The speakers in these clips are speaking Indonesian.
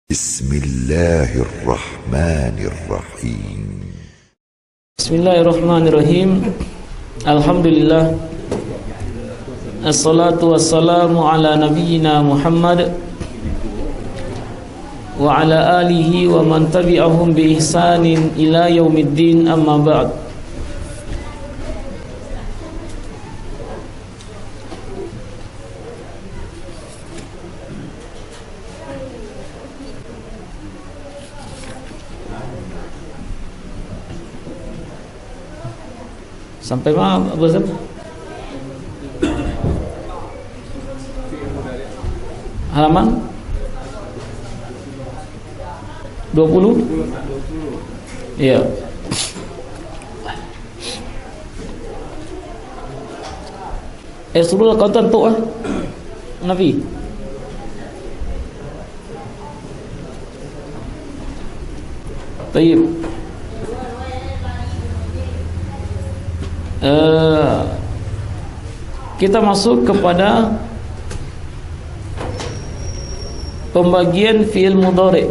Bismillahirrahmanirrahim. Bismillahirrahmanirrahim. Alhamdulillah. Assalatu wassalamu ala nabiyyina Muhammad wa ala alihi wa man tabi'ahum bi ihsanin ila yaumiddin, amma ba'd. Sampai mana Abu Zab? Halaman 20? Iya. Surah kau tentu Nabi. Baik. Kita masuk kepada pembagian fi'il mudhari'.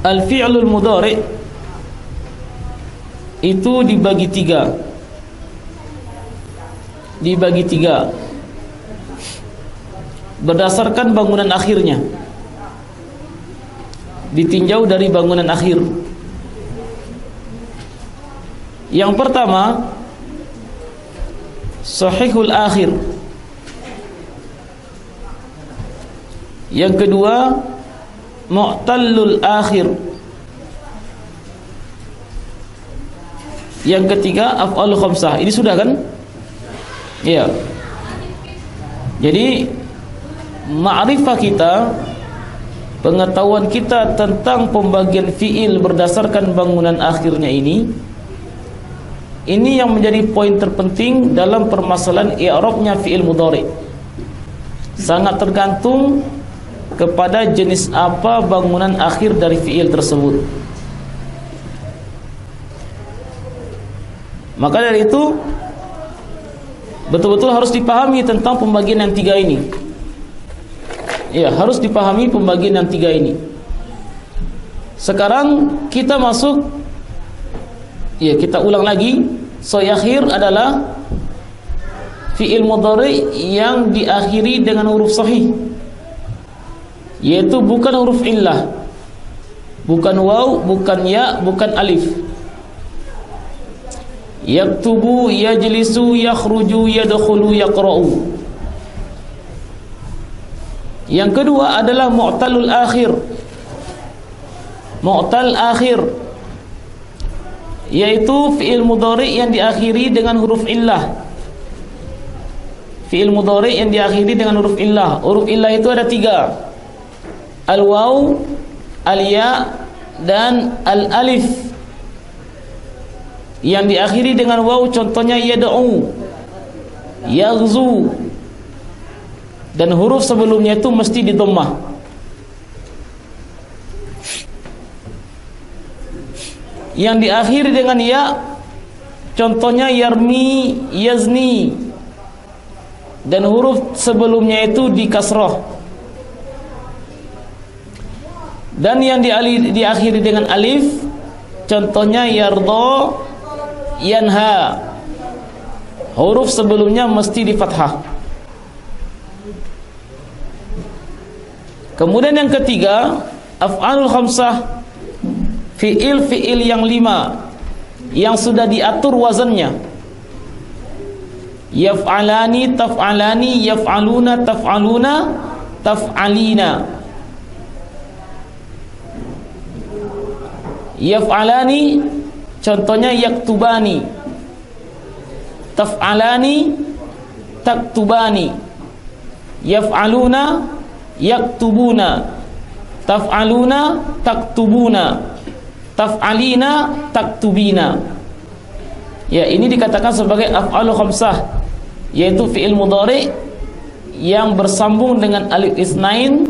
Al-fi'lul mudhari' itu dibagi tiga. Berdasarkan bangunan akhirnya, ditinjau dari bangunan akhir. Yang pertama, sahihul akhir. Yang kedua, mu'tallul akhir. Yang ketiga, af'alul khamsah. Ini sudah kan? Iya. Jadi ma'rifah kita, pengetahuan kita tentang pembagian fi'il berdasarkan bangunan akhirnya ini yang menjadi poin terpenting dalam permasalahan i'rabnya fi'il mudhari'. Sangat tergantung kepada jenis apa bangunan akhir dari fi'il tersebut. Maka dari itu betul-betul harus dipahami tentang pembagian yang tiga ini. Ya, harus dipahami pembagian yang tiga ini. Sekarang kita masuk, ya, kita ulang lagi. Akhir adalah fi'il mudhari' yang diakhiri dengan huruf sahih, yaitu bukan huruf illah, bukan waw, bukan ya, bukan alif. Yaktubu, yajlisu, yakhruju, yadkhulu, yaqra'u. Yang kedua adalah mu'talul akhir. Mu'tal akhir, yaitu fi'il mudhari' yang diakhiri dengan huruf illah. Fi'il mudhari' yang diakhiri dengan huruf illah. Huruf illah itu ada tiga: al-waw, al-ya, dan al-alif. Yang diakhiri dengan waw contohnya yad'u, yaghzu, dan huruf sebelumnya itu mesti di dhammah. Yang diakhiri dengan ya contohnya yarmi, yazni, dan huruf sebelumnya itu di kasrah. Dan yang diakhiri dengan alif contohnya yardha, yanha, huruf sebelumnya mesti di fathah. Kemudian yang ketiga, af'alul khamsah, fi'il yang 5 yang sudah diatur wazannya. Yaf'alani, taf'alani, yaf'aluna, taf'aluna, taf'alina. Yaf'alani contohnya yaktubani, taf'alani, taktubani. Yaf'aluna, yaktubuna, taf'aluna, taktubuna, taf'alina, taktubina. Ya, ini dikatakan sebagai af'alul khamsah, yaitu fi'il mudhari' yang bersambung dengan alif isnain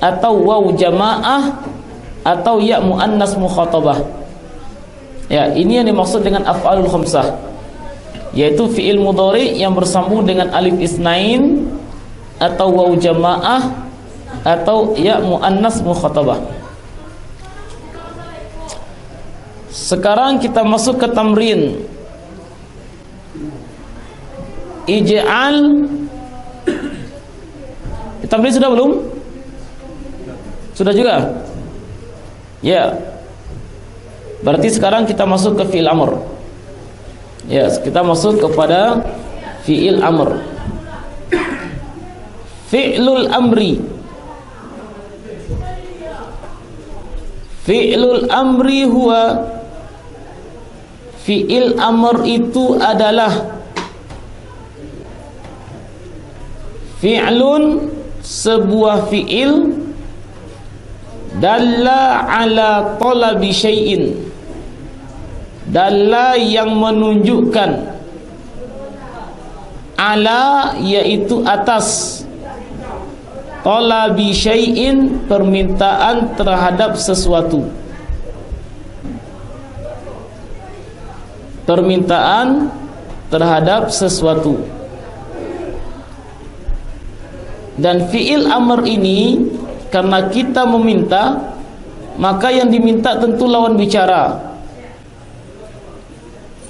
atau waw jamaah atau ya muannas mukhatabah. Ya, ini yang dimaksud dengan af'alul khamsah, yaitu fi'il mudhari yang bersambung dengan alif isnain atau waw jamaah atau ya muannas mukhatabah. Sekarang kita masuk ke tamrin. Ij'al. Tamrin sudah belum? Sudah juga? Ya. Berarti sekarang kita masuk ke fi'il amr. Ya, kita masuk kepada fi'il amr. Fi'lul amri. Fi'lul amri huwa, fi'il amr itu adalah fi'lun, sebuah fi'il, dalla ala talabi syai'in, dalla yang menunjukkan, ala yaitu atas, talabi syai'in permintaan terhadap sesuatu, permintaan terhadap sesuatu. Dan fi'il amr ini karena kita meminta, maka yang diminta tentu lawan bicara.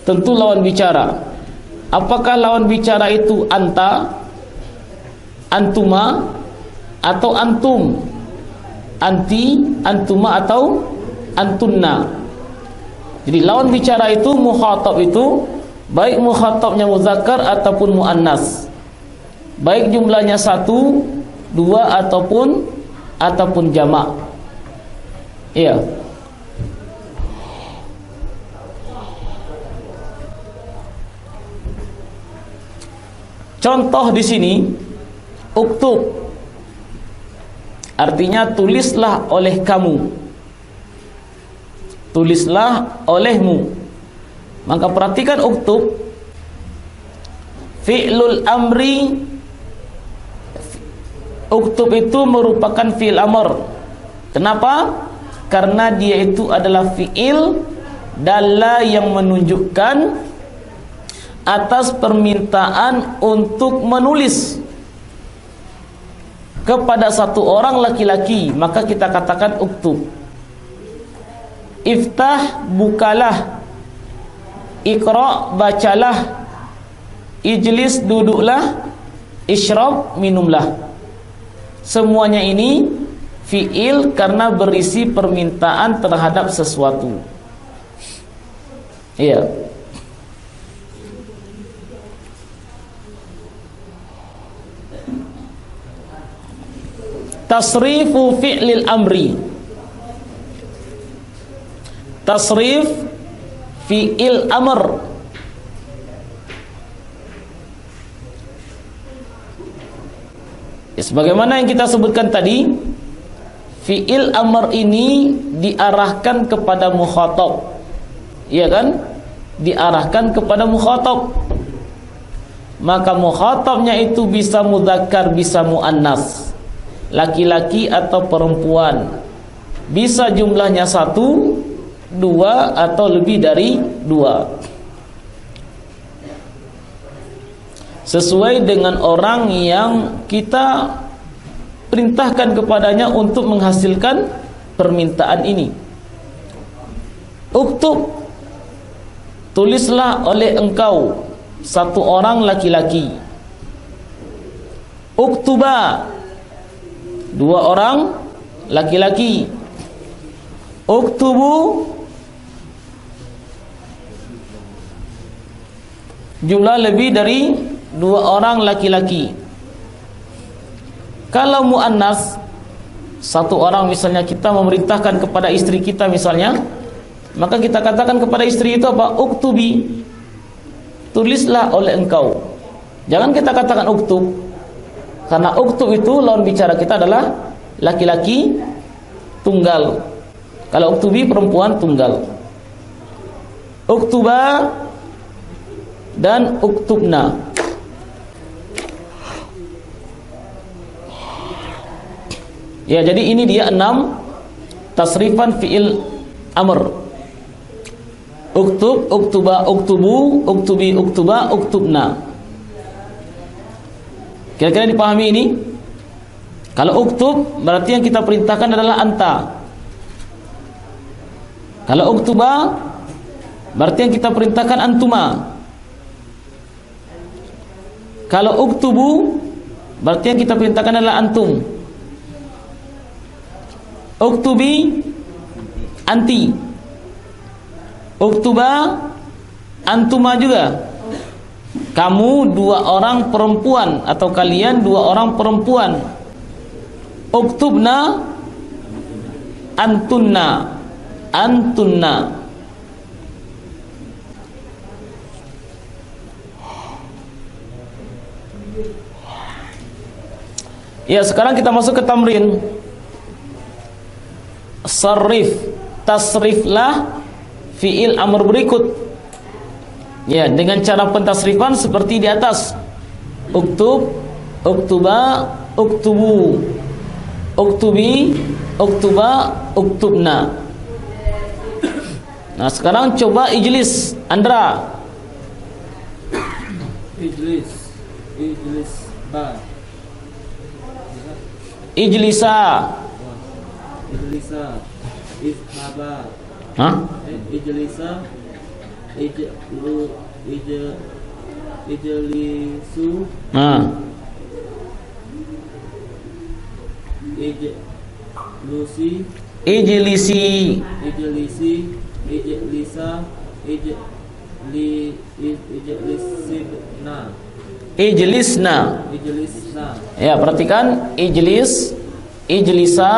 Tentu lawan bicara. Apakah lawan bicara itu anta, antuma, atau antum, anti, antuma, atau antunna? Jadi lawan bicara itu, mukhatab itu, baik mukhatabnya muzakkar ataupun muannas, baik jumlahnya 1, 2 ataupun jamak. Iya. Contoh di sini, uktub, artinya tulislah oleh kamu, tulislah olehmu. Maka perhatikan uktub, fi'lul amri. Uktub itu merupakan fi'il amr. Kenapa? Karena dia itu adalah fi'il dalla yang menunjukkan atas permintaan untuk menulis kepada satu orang laki-laki, maka kita katakan uktub. Iftah, bukalah. Iqra, bacalah. Ijlis, duduklah. Ishrab, minumlah. Semuanya ini fi'il karena berisi permintaan terhadap sesuatu. Iya. Tasrifu fi'lil amri. Tasrif fi'il amr. Ya, sebagaimana yang kita sebutkan tadi, fi'il amr ini diarahkan kepada mukhatab. Iya kan? Diarahkan kepada mukhatab. Maka mukhatabnya itu bisa mudzakkar, bisa muannas, laki-laki atau perempuan. Bisa jumlahnya 1, 2 atau lebih dari 2. Sesuai dengan orang yang kita perintahkan kepadanya untuk menghasilkan permintaan ini. Uktub, tulislah oleh engkau, satu orang laki-laki. Uktuba, 2 orang laki-laki. Uktubu, jumlah lebih dari 2 orang laki-laki. Kalau muannas, 1 orang, misalnya kita memerintahkan kepada istri kita misalnya, maka kita katakan kepada istri itu apa? Uktubi, tulislah oleh engkau. Jangan kita katakan uktub, karena uktub itu lawan bicara kita adalah laki-laki tunggal. Kalau uktubi perempuan tunggal. Uktuba dan uktubna. Ya, jadi ini dia 6 tasrifan fi'il amr. Uktub, uktuba, uktubu, uktubi, uktuba, uktubna. Kira-kira dipahami ini? Kalau uktub berarti yang kita perintahkan adalah anta. Kalau uktuba berarti yang kita perintahkan antuma. Kalau uktubu berarti yang kita perintahkan adalah antum. Uktubi anti. Uktuba antuma juga. Kamu dua orang perempuan atau kalian dua orang perempuan. Uktubna antunna. Antunna. Ya, sekarang kita masuk ke tamrin. Sarrif, tasriflah fi'il amr berikut. Ya, dengan cara pentasrifan seperti di atas. Uktub, uktuba, uktubu. Uktubi, uktuba, uktubna. Nah, sekarang coba ijlis, Andra. Ijlis, ijlis ba. Ijlisa. Ijlisa, ishaba. Hah? Ijlisa, ijlisu, Nah, ijlusi, ijlisi. ijlisi, ijlisa, ijlisibna, Ijlisna. ijlisna, Ya, perhatikan ijlis, ijlisa,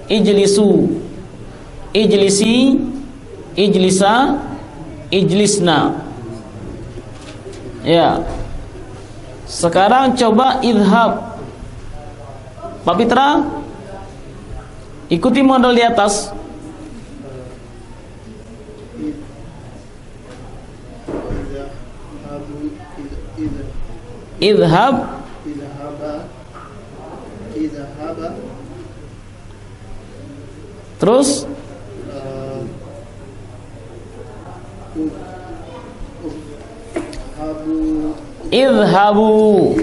ijlisu, ijlisi, ijlisa, ijlisna. Ya. Sekarang coba idhab. Pak Pitra, ikuti model di atas. Idhab. Terus idhabu.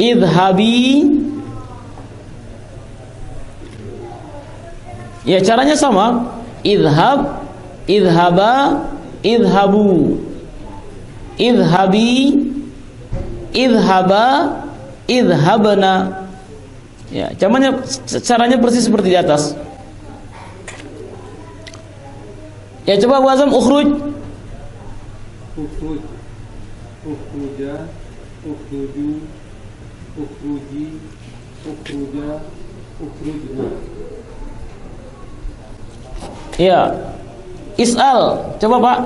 Idhabi. Ya, caranya sama. Idhab, idhaba, idhabu. Idhabi, idhaba, idhabana. Ya, caranya persis seperti di atas. Ya, coba Bu Azam ukhruj. ukhruj, ukhruja, ukhruju, ukhruji, ukhruja, ukhrujna. Ya. Is'al. Coba, Pak.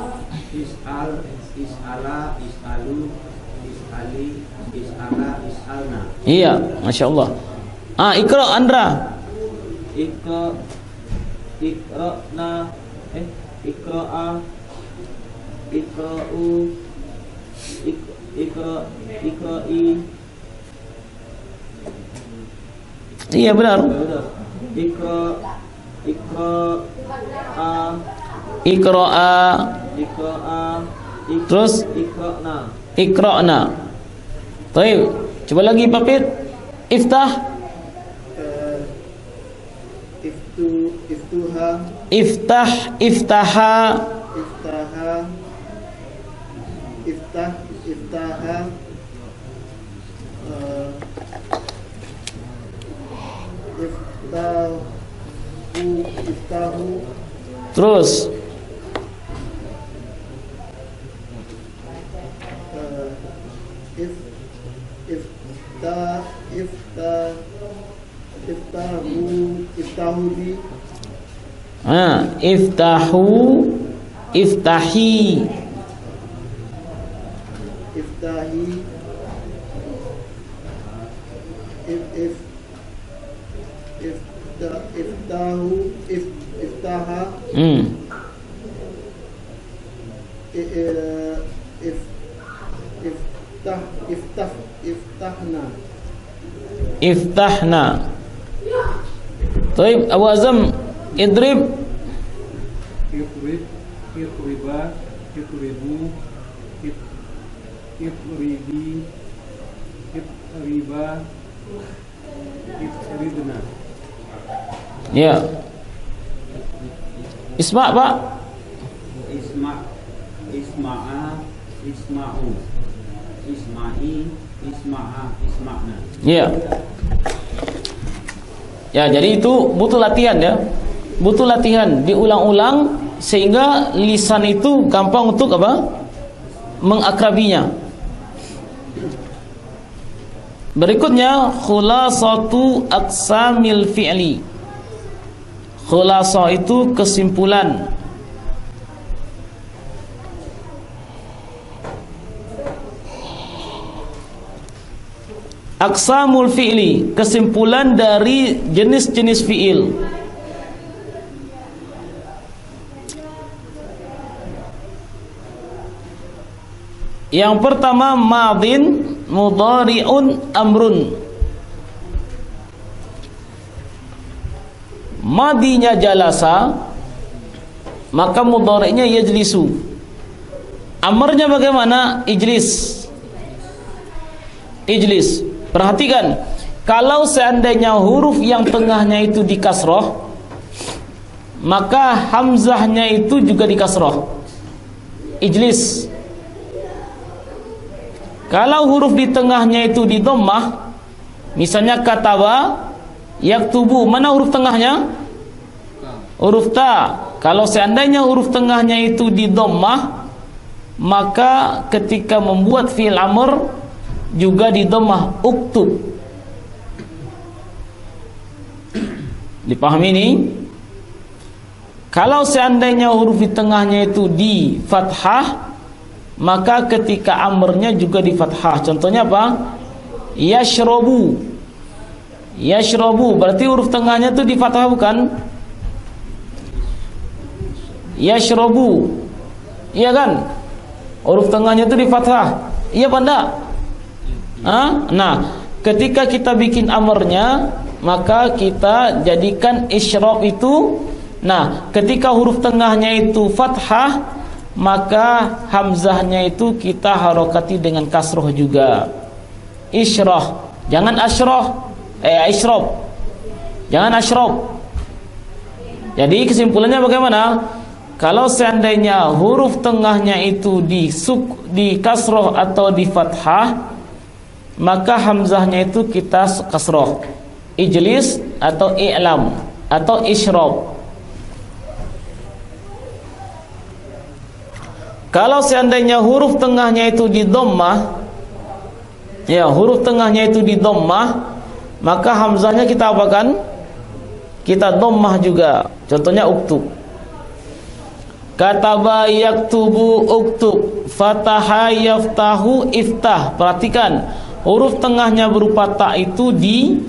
Is'al, is'ala, is'alu, is'ali, is'ala, is'alna. Iya, Masya Allah. Iqra, Andra. Iqra, iqra'na, iqra'a, iqra'u, iqra'i. Iya, benar. Iqra'a, Iqra'a. iqra'a, Terus iqra'na. Iqra'na. Baik, coba lagi Pak Pit. Iftah. Iftuha, Iftah, iftaha. iftaha, iftaha, iftahu, Terus iftahu bi, iftahu, iftahi. iftahi, iftahu, iftaha, iftahna, iftahna. Baik, Abu Azam, idrib. Iqrib, iqriba, iqribu, iqribi, iqriba, iqridna. Ya. Isma, Pak. Isma'a, isma'u, isma'i, isma'a, isma'na. Ya. Ya, jadi itu butuh latihan ya. Butuh latihan, diulang-ulang sehingga lisan itu gampang untuk apa? Mengakrabinya. Berikutnya khulasatu aqsamil fi'li. Khulasah itu kesimpulan. Aqsamul fi'li, kesimpulan dari jenis-jenis fi'il. Yang pertama madin, mudhari'un, amrun. Madinya jalasa, maka mudhari'nya yajlisu. Amarnya bagaimana? Ijlis. Ijlis. Perhatikan, kalau seandainya huruf yang tengahnya itu di kasroh, maka hamzahnya itu juga di kasroh. Ijlis. Kalau huruf di tengahnya itu di dhammah, misalnya kataba, yaktubu, mana huruf tengahnya? Huruf ta. Kalau seandainya huruf tengahnya itu di dhammah, maka ketika membuat fi'il amr juga di dhammah, uktub. Dipahami ini? Kalau seandainya huruf di tengahnya itu di fathah, maka ketika amrnya juga di fathah. Contohnya apa? Yashrobu. Yashrobu, berarti huruf tengahnya itu di fathah bukan? Yashrobu, iya kan? Huruf tengahnya itu di fathah, iya apa enggak? Nah, ketika kita bikin amrnya, maka kita jadikan isyraq itu. Nah, ketika huruf tengahnya itu fathah, maka hamzahnya itu kita harokati dengan kasroh juga. Isyrah, jangan asyrah, isyrab, jangan asyrab. Jadi kesimpulannya bagaimana? Kalau seandainya huruf tengahnya itu di kasroh atau di fathah, maka hamzahnya itu kita kasroh. Ijlis atau i'lam atau isyrab. Kalau seandainya huruf tengahnya itu di dhammah, ya, huruf tengahnya itu di dhammah, maka hamzahnya kita apakan? Kita dhammah juga. Contohnya uktub. Kataba yaktubu uktub, fataha yaftahu iftah. Perhatikan, huruf tengahnya berupa ta itu di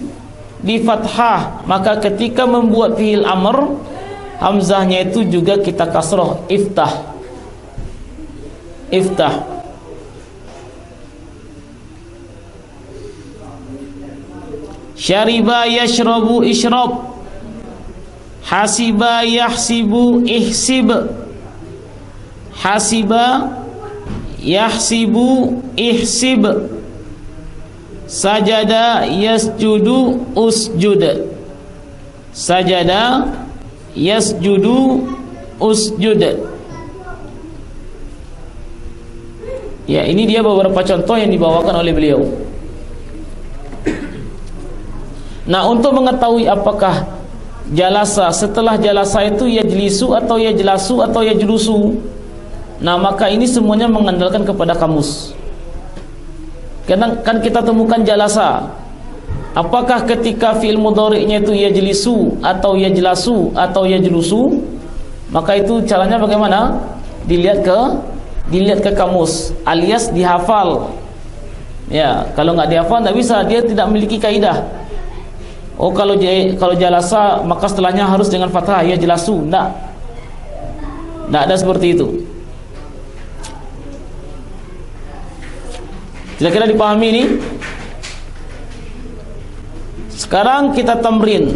fathah, maka ketika membuat fi'il amr, hamzahnya itu juga kita kasroh, iftah. Iftah. Syariba yashrabu isyrab. Hasiba yahsibu ihsib. Hasiba yahsibu ihsib. Sajada yasjudu usjud. Sajada yasjudu usjud. Ya, ini dia beberapa contoh yang dibawakan oleh beliau. Nah, untuk mengetahui apakah jalasa setelah jalasa itu yajlisu atau yajlasu atau yajlusu, nah maka ini semuanya mengandalkan kepada kamus. Karena kan kita temukan jalasa, apakah ketika fi'il mudhari'nya itu yajlisu atau yajlasu atau yajlusu, maka itu caranya bagaimana? Dilihat ke kamus, alias dihafal. Ya, kalau nggak dihafal nggak bisa, dia tidak memiliki kaidah. Oh, kalau jalasa maka setelahnya harus dengan fathah, ya jelasu. Nggak ada seperti itu. Kira-kira dipahami ini? Sekarang kita tamrin.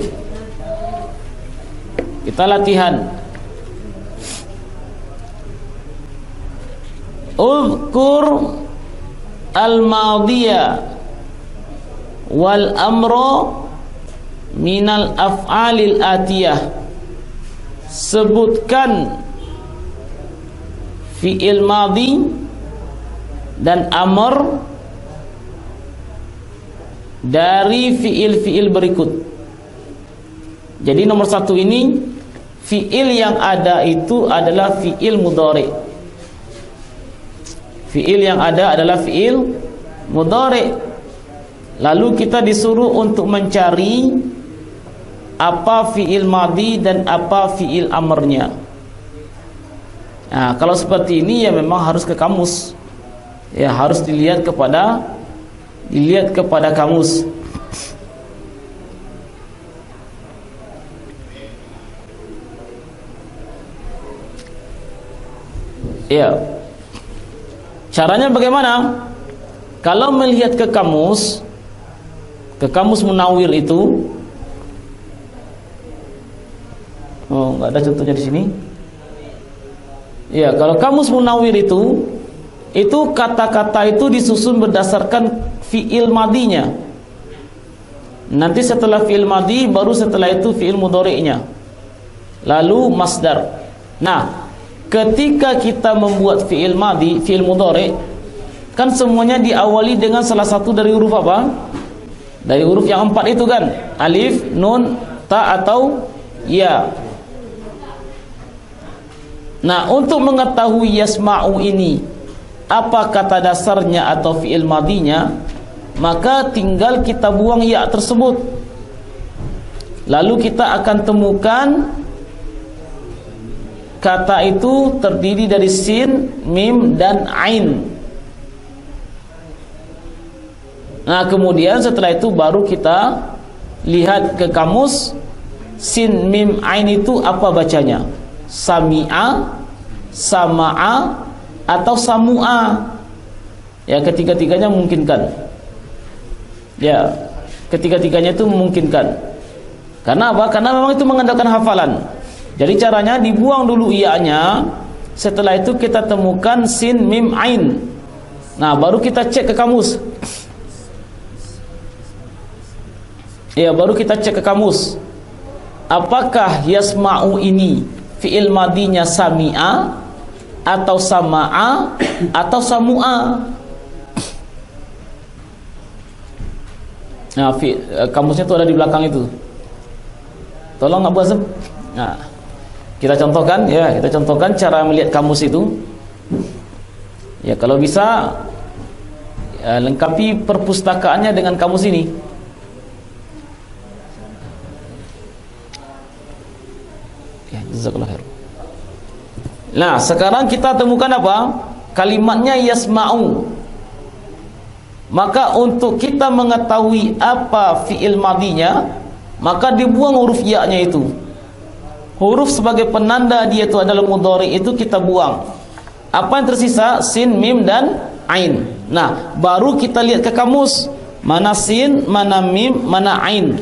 Kita latihan. Uzkur al-madhiya wal amra minal af'alil atiyah. Sebutkan fi'il madhi dan amr dari fi'il-fi'il berikut. Jadi nomor satu ini, fi'il yang ada itu adalah fi'il mudhari'. Fi'il yang ada adalah fi'il mudhari'. Lalu kita disuruh untuk mencari apa fi'il madhi dan apa fi'il amrnya. Nah, kalau seperti ini ya memang harus ke kamus. Ya, harus dilihat kepada kamus. Ya. Caranya bagaimana? Kalau melihat ke kamus Munawwir itu, oh, nggak ada contohnya di sini. Ya, kalau kamus Munawwir itu kata-kata itu disusun berdasarkan fi'il madinya. Nanti setelah fi'il madi, baru setelah itu fi'il mudhari'nya, lalu masdar. Nah, ketika kita membuat fi'il madi, fi'il mudhari', kan semuanya diawali dengan salah satu dari huruf apa? Dari huruf yang 4 itu kan, alif, nun, ta atau ya. Nah, untuk mengetahui yasma'u ini apa kata dasarnya atau fi'il madinya, maka tinggal kita buang ya tersebut. Lalu kita akan temukan kata itu terdiri dari sin, mim, dan ain. Nah, kemudian setelah itu baru kita lihat ke kamus, sin, mim, ain itu apa bacanya? Sami'a, sama'a, atau samu'a. Ya, ketiga-tiganya memungkinkan. Ya, ketiga-tiganya itu memungkinkan. Karena apa? Karena memang itu mengandalkan hafalan. Jadi caranya dibuang dulu iya-nya, setelah itu kita temukan sin, mim, ain. Nah, baru kita cek ke kamus. Ya, baru kita cek ke kamus. Apakah yasma'u ini fi'il madinya sami'a atau sama'a atau samu'a? Nah, kamusnya itu ada di belakang itu. Tolong Abu Azam. Nah, kita contohkan ya, kita contohkan cara melihat kamus itu. Ya, kalau bisa ya, lengkapi perpustakaannya dengan kamus ini. Ya, jazakallahu khair. Nah, sekarang kita temukan apa? Kalimatnya yasma'u. Maka untuk kita mengetahui apa fi'il madinya, maka dibuang huruf ya-nya itu. Huruf sebagai penanda dia itu adalah mudhari, itu kita buang. Apa yang tersisa? Sin, mim, dan ain. Nah, baru kita lihat ke kamus, mana sin, mana mim, mana ain.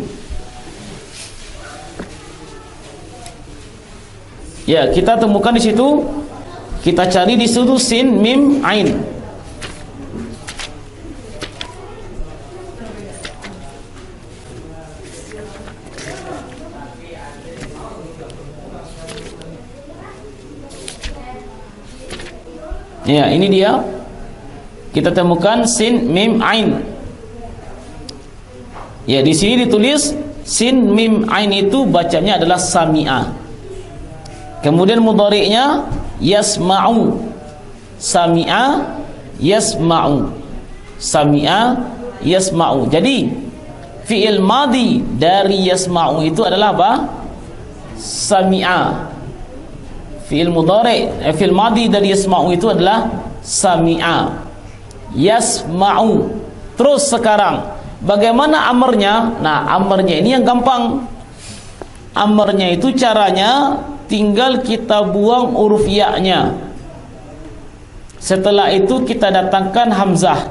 Ya, kita temukan di situ. Kita cari di situ sin, mim, ain. Ya, ini dia. Kita temukan sin, mim, ain. Ya, di sini ditulis sin, mim, ain itu bacanya adalah sami'a. Kemudian mudhari'nya yasma'u. Sami'a, yasma'u. Sami'a, yasma'u. Jadi fi'il madhi dari yasma'u itu adalah apa? Sami'a. Fi'il mudhari', fi'il madhi dari yasma'u itu adalah sami'a. Yasma'u. Terus sekarang bagaimana amarnya? Nah, amarnya ini yang gampang. Amarnya itu caranya tinggal kita buang huruf ya-nya. Setelah itu kita datangkan hamzah.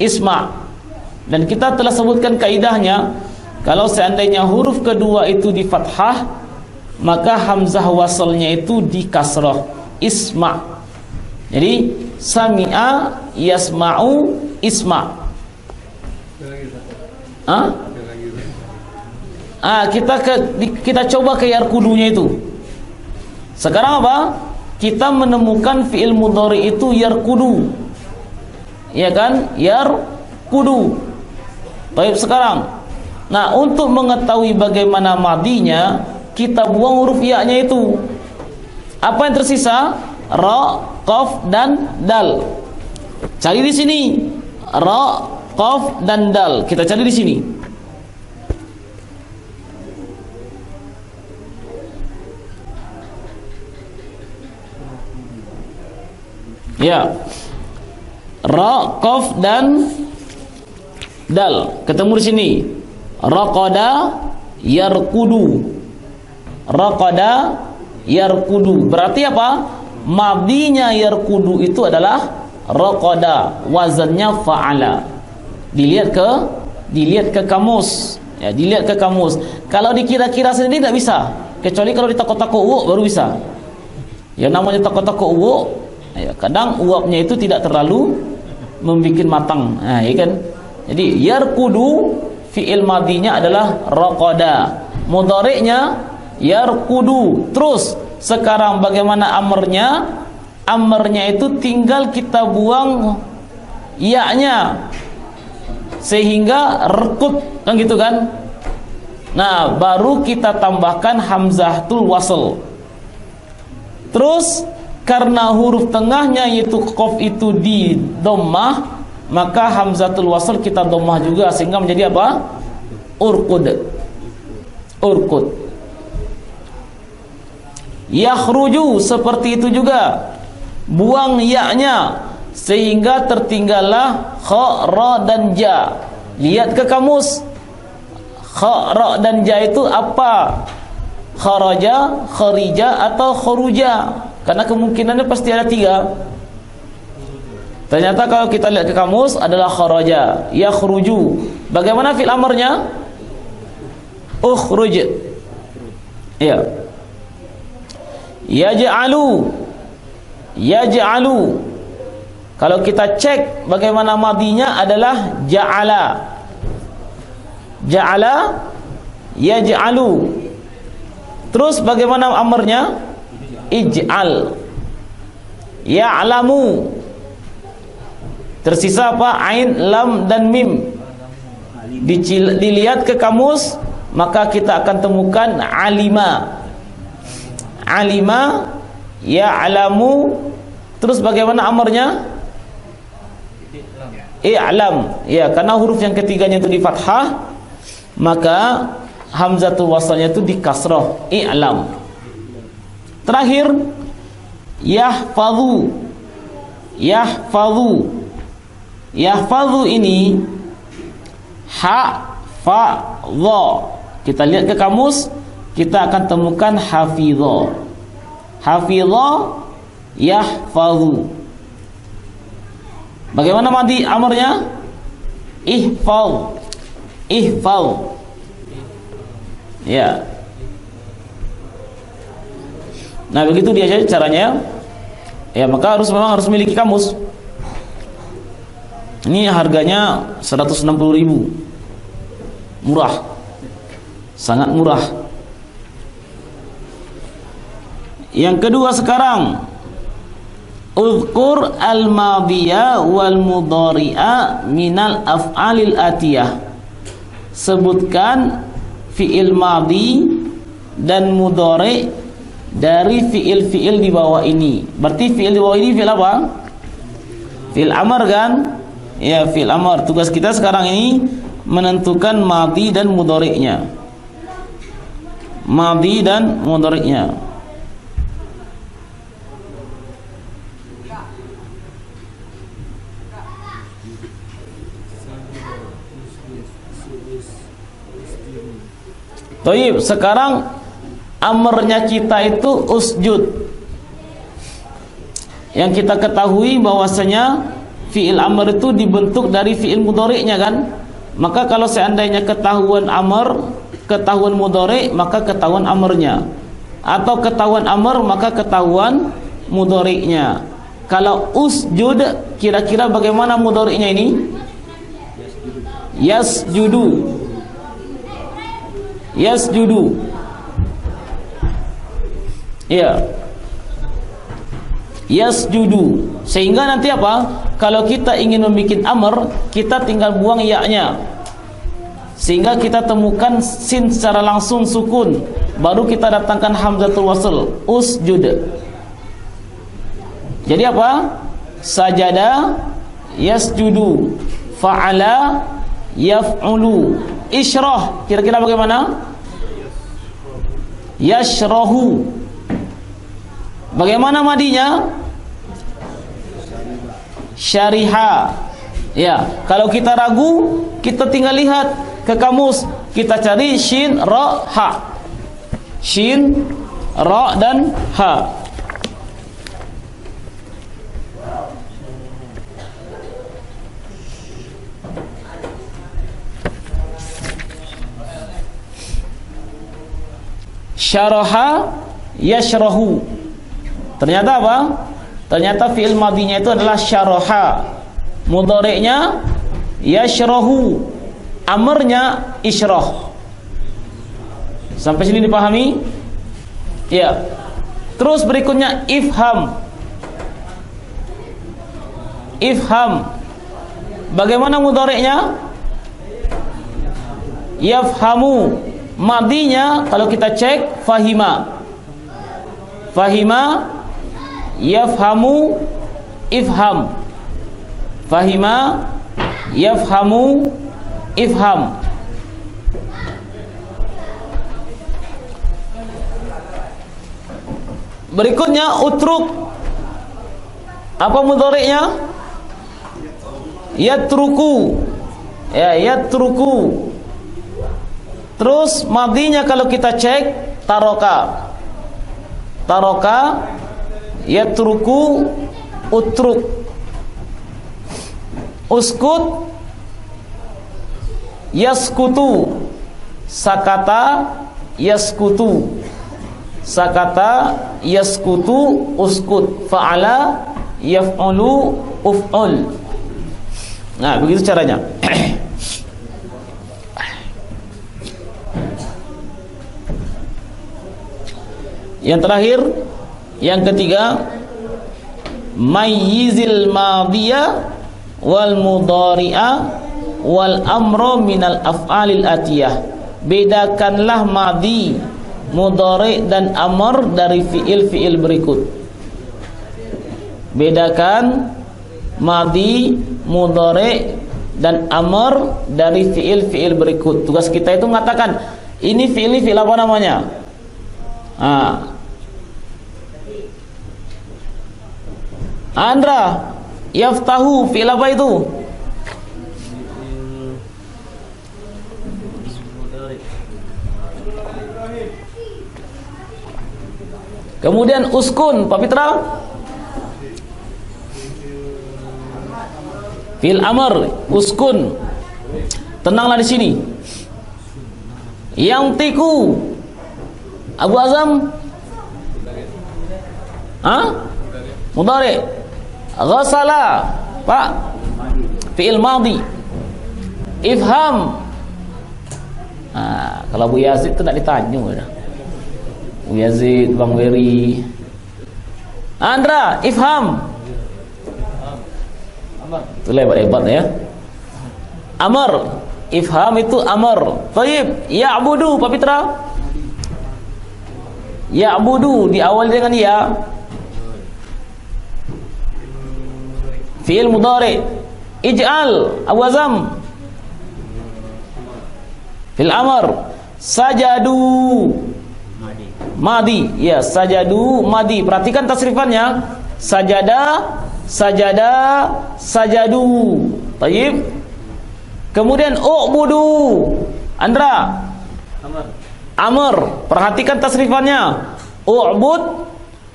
Isma. Dan kita telah sebutkan kaidahnya, kalau seandainya huruf kedua itu di fathah, maka hamzah wasalnya itu di kasrah, isma. Jadi sami'a yasma'u isma. Kita coba ke yarkudunya itu. Sekarang apa? Kita menemukan fi'il mudhari itu yarkudu. Ya kan? Yarkudu. Baik, sekarang. Nah, untuk mengetahui bagaimana madinya, kita buang huruf ya-nya itu. Apa yang tersisa? Ra, qaf dan dal. Cari di sini. Ra, qaf dan dal. Kita cari di sini. Ya. Ra, qaf dan dal. Ketemu di sini. Raqada yarkudu. Raqada yarkudu. Berarti apa? Madinya yarkudu itu adalah raqada, wazannya fa'ala. Dilihat ke kamus. Ya, dilihat ke kamus. Kalau dikira-kira sendiri tidak bisa, kecuali kalau ditakut-takut uwuk baru bisa. Ya, namanya takut-takut uwuk, ya, kadang uapnya itu tidak terlalu membuat matang. Nah, ya kan? Jadi yarkudu fi'il madinya adalah raqada, mudhari'nya yarkudu. Terus sekarang bagaimana amarnya? Amarnya itu tinggal kita buang ya-nya sehingga rekut, kan gitu kan? Nah, baru kita tambahkan hamzatul wasl. Terus karena huruf tengahnya yaitu qaf itu di dhammah, maka hamzatul wasl kita dhammah juga sehingga menjadi apa? Urqud. Urqud. Yakhruju, seperti itu juga. Buang ya-nya sehingga tertinggallah kha, ra dan ja. Lihat ke kamus. Kha, ra dan ja itu apa? Kharaja, kharija atau khuruja? Karena kemungkinannya pasti ada 3. Ternyata kalau kita lihat ke kamus adalah kharaja, yakhruju. Bagaimana fi'il amarnya? Ukhruj. Ya. Yaj'alu. Yaj'alu. Kalau kita cek bagaimana madinya adalah ja'ala. Ja'ala yaj'alu. Terus bagaimana amarnya? Ij'al. Ya'lamu. Tersisa apa? Ain, lam dan mim. Dilihat ke kamus, maka kita akan temukan alima. Alima, ya'lamu. Terus bagaimana amarnya? I'lam. Ya, karena huruf yang ketiganya itu di fathah, maka hamzatul wasalnya itu di kasrah, i'lam. Terakhir, yahfazu. Yahfazu. Yahfazu ini ha, fa, dha. Kita lihat ke kamus, kita akan temukan hafidha. Hafidha, yahfazu. Bagaimana madi amarnya? Ihfaz. Ihfaz. Ya. Nah, begitu dia saja caranya. Ya, maka memang harus memiliki kamus. Ini harganya 160.000. Murah. Sangat murah. Yang kedua sekarang, uzkur al-madhiya wal mudhari'a minal af'alil atiyah. Sebutkan fi'il madhi dan mudhari' dari fi'il-fi'il di bawah ini. Berarti fi'il di bawah ini fi'il apa? Fi'il amar kan? Ya, fi'il amar. Tugas kita sekarang ini menentukan madhi dan mudhari'nya. Madhi dan mudhari'nya. Baik, sekarang amarnya kita itu usjud. Yang kita ketahui bahwasanya fi'il amr itu dibentuk dari fi'il mudhari'nya kan? maka kalau seandainya ketahuan amr, ketahuan mudhari, maka ketahuan amrnya, atau ketahuan amr, maka ketahuan mudhari'nya. Kalau usjud, kira-kira bagaimana mudhari'nya ini? Yasjudu. Yasjudu. Ya. Yasjudu. Sehingga nanti apa? Kalau kita ingin membuat amr, kita tinggal buang ya-nya, sehingga kita temukan sin secara langsung sukun, baru kita datangkan hamzatul wasl, usjud. Jadi apa? Sajada yasjudu, fa'ala yaf'ulu, isyrah, kira-kira bagaimana? Yashrahu. Bagaimana madinya? Syariha. Ya, kalau kita ragu, kita tinggal lihat ke kamus, kita cari shin, ra, ha. Shin, ra dan ha. Syaraha yashrahu. Ternyata apa? Ternyata fi'il madinya itu adalah syaraha, mudhari'nya yashrahu, amrnya isyrah. Sampai sini dipahami? Ya. Terus berikutnya ifham. Ifham. Bagaimana mudhari'nya? Yafhamu. Madinya kalau kita cek fahima. Fahima yafhamu ifham. Fahima yafhamu ifham. Berikutnya utruk. Apa mudhari'nya? Yatruku. Ya, yatruku. Terus madinya kalau kita cek taroka. Taroka yatruku utruk. Uskut yaskutu. Sakata yaskutu. Sakata yaskutu uskut. Fa'ala yaf'ulu uf'ul. Nah, begitu caranya. Yang terakhir, yang ketiga, mayyizil madhiya wal mudhari'a wal amra minal af'alil atiyah. Bedakanlah madhi, mudhari dan amr dari fi'il-fi'il berikut. Bedakan madhi, mudhari dan amr dari fi'il-fi'il berikut. Tugas kita itu mengatakan ini fi'il apa namanya? Andra, yaftahu fi'il apa itu? Kemudian uskun, Pak Fitra? Fi'il amr, uskun. Tenanglah di sini. Yang tiku, Abu Azam? Mudhari. Ghasala, Pak? Fi'il madhi. Ifham. Kalau Abu Yazid itu nak ditanya dah. Abu Yazid, Bang Weri. Andra, ifham. Itu lebat-lebat ya. Amr, ifham itu amr. Taib, ya'budu, Pak Fitra? Ya'budu diawali dengan ya. Fi'il mudhari. Ij'al, Abu Azam. Fi'il amr. Sajadu, madi. Ya, sajadu madi. Perhatikan tasrifannya. Sajada, sajada, sajadu. Taib. Kemudian u'budu. Andra. Amr. Perhatikan tasrifannya. U'bud,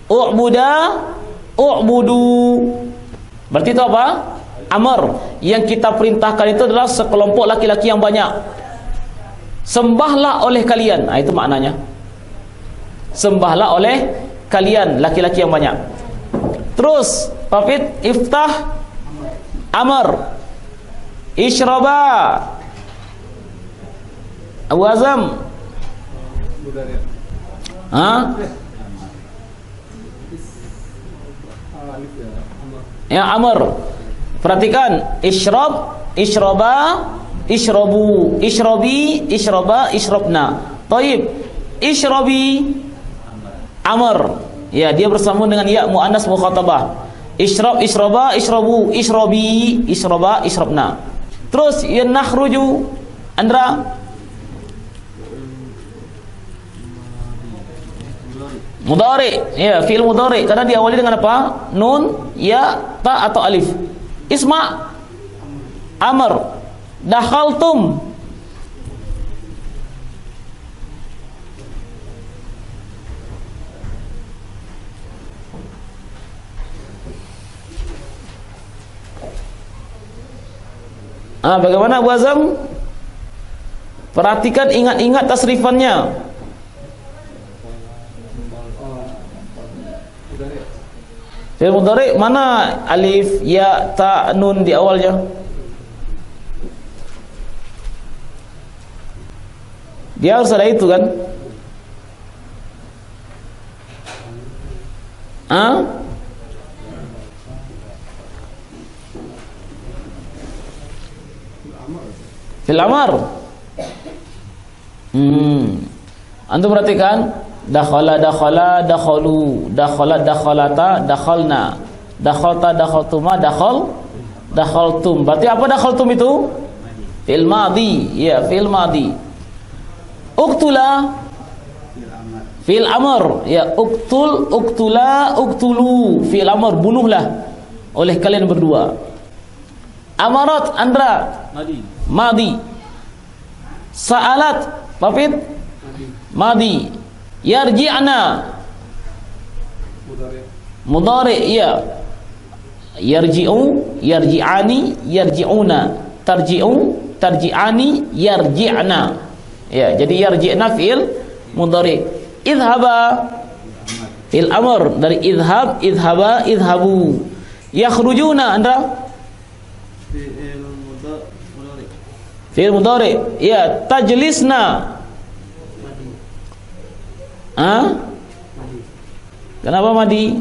u'buda, u'budu. Berarti itu apa? Amr. Yang kita perintahkan itu adalah sekelompok laki-laki yang banyak. Sembahlah oleh kalian. Itu maknanya. Sembahlah oleh kalian laki-laki yang banyak. Terus Pafid, iftah Amr, ishraba Abu Azam. Ya, Amr. Perhatikan, ishrab, ishraba, ishrabu, ishrabi, ishraba, ishrabna. Taib, ishrabi Amr. Ya, dia bersambung dengan ya muannas mukhatabah. Ishrab, ishraba, ishrabu, ishrabi, ishraba, ishrabna. Terus ya nakhruju, Andra. Mudhari, ya, fi'il mudhari karena diawali dengan apa? Nun, ya, ta atau alif. Isma Amr. Dakhaltum. Bagaimana Abu Azam? Perhatikan, ingat-ingat tasrifannya. Fi'il mudhari mana alif, ya, ta, nun di awalnya? Dia harus ada itu kan? Fil amar. Antum perhatikan, dakhala, dakhala, dakhalu, dakhala, dakhalata, dakhalna, dakhalta, dakhaltuma, dakhaltum. Berarti apa dakhaltum itu? Fi'il madhi. Ya, fi'il madhi. Uktula fi'il amr. Ya, uktul, uktula, uktulu. Fi'il amr, bunuhlah oleh kalian berdua. Amarat, Andra. Madi. Sa'alat, Pafid. Madi. Yarji'na. Mudhari, ya. Yarji'u, yarji'ani, yarji'una. Tarji'u, tarji'ani, yarji'na. Ya, jadi yarji'na fi'il mudhari. Idhaba fi'il amr, dari idhab, idhaba, idhabu. Yakhrujuna, Andra. Fi'il mudhari. Ya, tajlisna. Kenapa madi?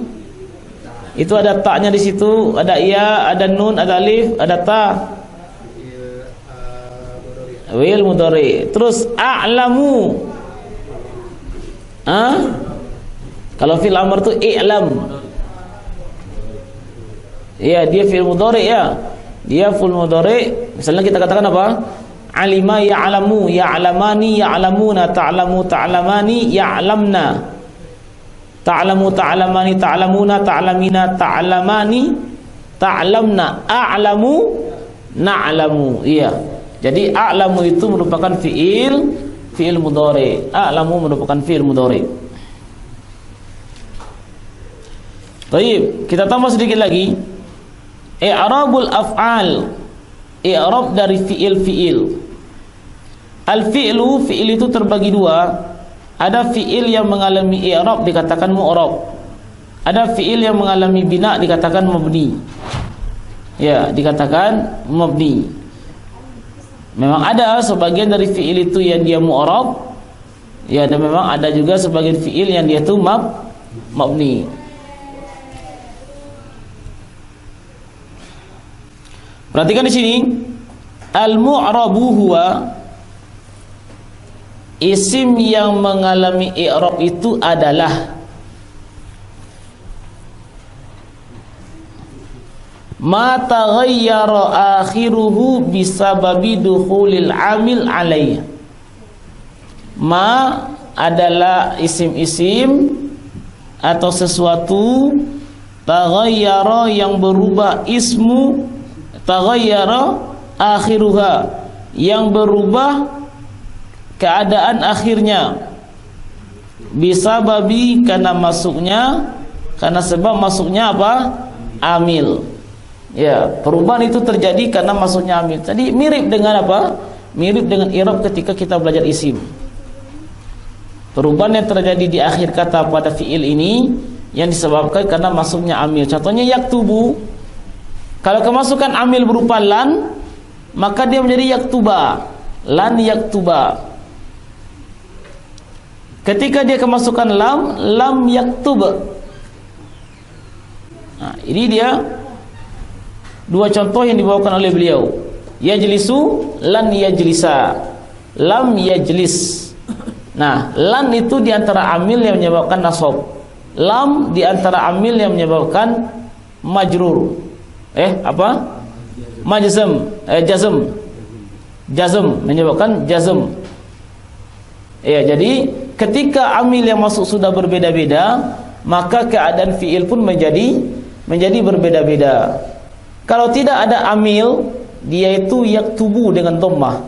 Itu ada ta'nya di situ, ada ya, ada nun, ada alif, ada ta. Fi'il mudhari. Terus a'lamu. Kalau fi'il amr itu i'lam. Ya, dia fi'il mudhari ya. Dia fi'il mudhari. Misalnya kita katakan apa? Alima ya'lamu, ya'lamani, ya'lamuna, ta'lamu, ta'lamani, ya'lamna. Ta'lamu, ta'lamani, ta'lamuna, ta'lamina, ta'lamani, ta'lamna. A'lamu, na'lamu. Iya. Jadi a'lamu itu merupakan fi'il mudhari. A'lamu merupakan fi'il mudhari. Baik, kita tambah sedikit lagi. I'rabul af'al. I'rab dari fi'il. Al-fi'lu, fi'il itu terbagi dua. Ada fi'il yang mengalami i'rab dikatakan mu'rab. Ada fi'il yang mengalami bina dikatakan mabni. Ya, dikatakan mabni. Memang ada sebagian dari fi'il itu yang dia mu'rab. Ya, dan memang ada juga sebagian fi'il yang dia itu mabni. Perhatikan di sini, al-mu'rabu huwa, isim yang mengalami i'rab itu adalah ma taghayyara akhiruhu bisababi dukhulil amil alaih. Ma adalah isim-isim atau sesuatu, taghayyara yang berubah, ismu taghayyara akhiruha yang berubah keadaan akhirnya, bisa babi karena masuknya, karena sebab masuknya apa? Amil. Ya, perubahan itu terjadi karena masuknya amil. Jadi mirip dengan apa? Mirip dengan i'rab ketika kita belajar isim. Perubahan yang terjadi di akhir kata pada fiil ini yang disebabkan karena masuknya amil. Contohnya yaktubu. Kalau kemasukan amil berupa lan, maka dia menjadi yaktuba. Lan yaktuba. Ketika dia kemasukan lam, lam yaktub. Nah, ini dia dua contoh yang dibawakan oleh beliau. Yajlisu, lan yajlisa. Lam yajlis. Nah, lan itu diantara amil yang menyebabkan nasab. Lam diantara amil yang menyebabkan majrur. Apa? Majzam. Jazm. Jazm menyebabkan jazm. Ya, jadi ketika amil yang masuk sudah berbeda-beda, maka keadaan fiil pun menjadi berbeda-beda. Kalau tidak ada amil, dia itu yaktubu dengan dhammah.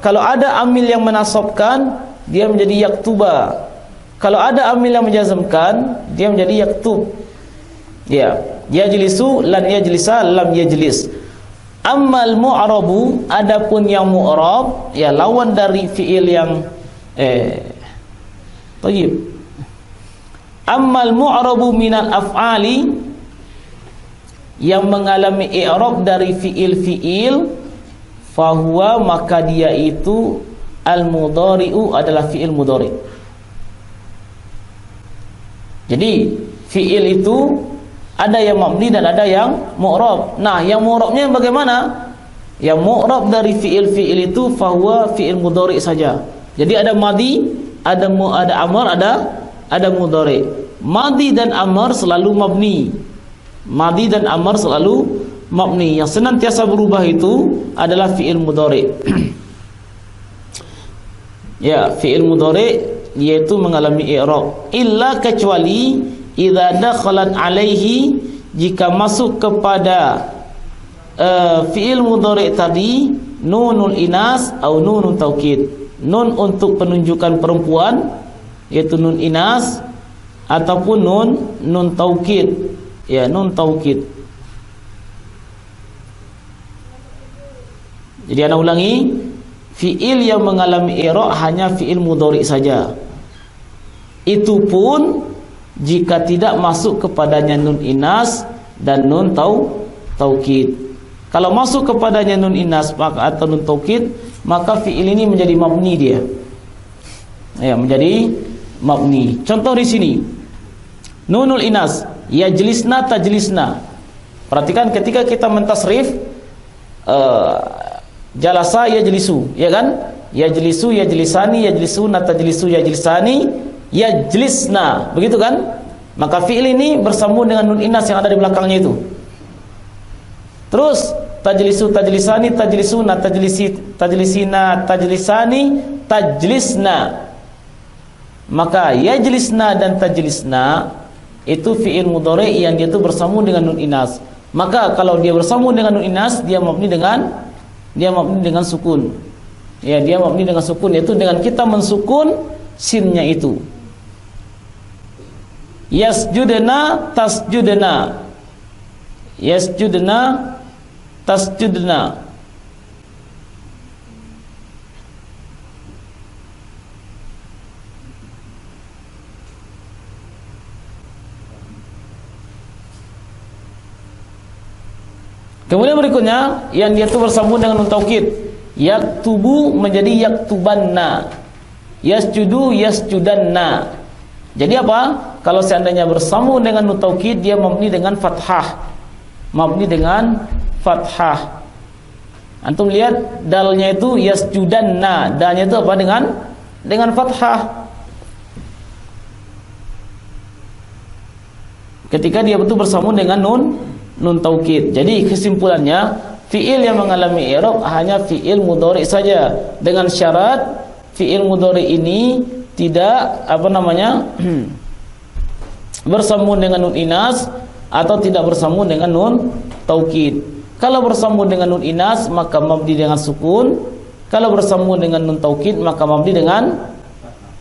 Kalau ada amil yang menasabkan, dia menjadi yaktuba. Kalau ada amil yang menjazmkan, dia menjadi yaktub. Ya, yajlisu, lan yajlisa, lam yajlis. Ammal mu'rabu, adapun yang mu'rab, ya lawan dari fiil yang Tayyib. Ammal mu'rabu minal af'ali, yang mengalami i'rab dari fiil-fiil, fahuwa, maka dia itu al-mudhari'u, adalah fiil mudhari'. Jadi fiil itu ada yang mabni dan ada yang mu'rab. Nah, yang mu'rabnya bagaimana? Yang mu'rab dari fiil-fiil itu fahuwa fiil mudhari' saja. Jadi ada madi, ada amar, ada mudhari'. Madi dan amar selalu mabni. Madi dan amar selalu mabni. Yang senantiasa berubah itu adalah fiil mudhari'. Ya, fiil mudhari' yaitu mengalami i'rab. Illa, kecuali idza dakhalat alaihi, jika masuk kepada fiil mudhari' tadi nunul inas atau nunun taukid. Nun untuk penunjukan perempuan, yaitu nun inas, ataupun nun taukid. Ya, nun taukid. Jadi ana ulangi, fiil yang mengalami i'rab hanya fiil mudhari' saja. Itu pun jika tidak masuk kepadanya nun inas dan nun taukid. Kalau masuk kepadanya nun inas atau nun taukid, maka fiil ini menjadi mabni dia. Ya, menjadi mabni. Contoh di sini. Nunul inas, yajlisna tajlisna. Perhatikan ketika kita mentasrif jalasa yajlisu, ya kan? Yajlisu, yajlisani, yajlisuna, tajlisu, yajlisani, yajlisna. Begitu kan? Maka fiil ini bersambung dengan nun inas yang ada di belakangnya itu. Terus tajlisu, tajlisani, tajlisuna, tajlisina, tajlisani, tajlisna. Maka yajlisna dan tajlisna itu fiil mudhari' yang dia itu bersambung dengan nun inas. Maka kalau dia bersambung dengan nun inas, dia mabni dengan sukun. Ya, dia mabni dengan sukun, yaitu dengan kita mensukun sinnya itu. Yasjudna tasjudna. Yasjudna tasjudna. Kemudian berikutnya yang dia itu bersambung dengan nun taukid. Yaktubu menjadi yaktubanna. Yasjudu yasjudanna. Jadi apa? Kalau seandainya bersambung dengan nun taukid, dia mabni dengan fathah. Mabni dengan fathah. Antum lihat dalnya itu yasjudanna. Dalnya itu apa? Dengan fathah. Ketika dia betul bersambung dengan nun taukid. Jadi kesimpulannya, fiil yang mengalami i'rab hanya fiil mudhari' saja, dengan syarat fiil mudhari' ini tidak bersambung dengan nun inas atau tidak bersambung dengan nun taukid. Kalau bersambung dengan nun inas maka mabni dengan sukun. Kalau bersambung dengan nun taukid maka mabni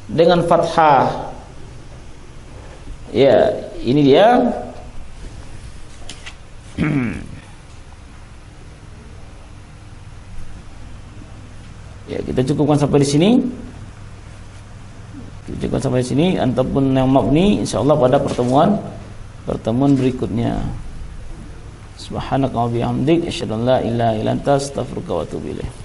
dengan fathah. Ya, ini dia. Ya, kita cukupkan sampai di sini. Kita cukupkan sampai di sini. Ataupun yang mabni insyaallah pada pertemuan berikutnya. Subhanaka wa bihamdik asyhadu an la ilaha illa anta astaghfiruka wa atubu ilaik.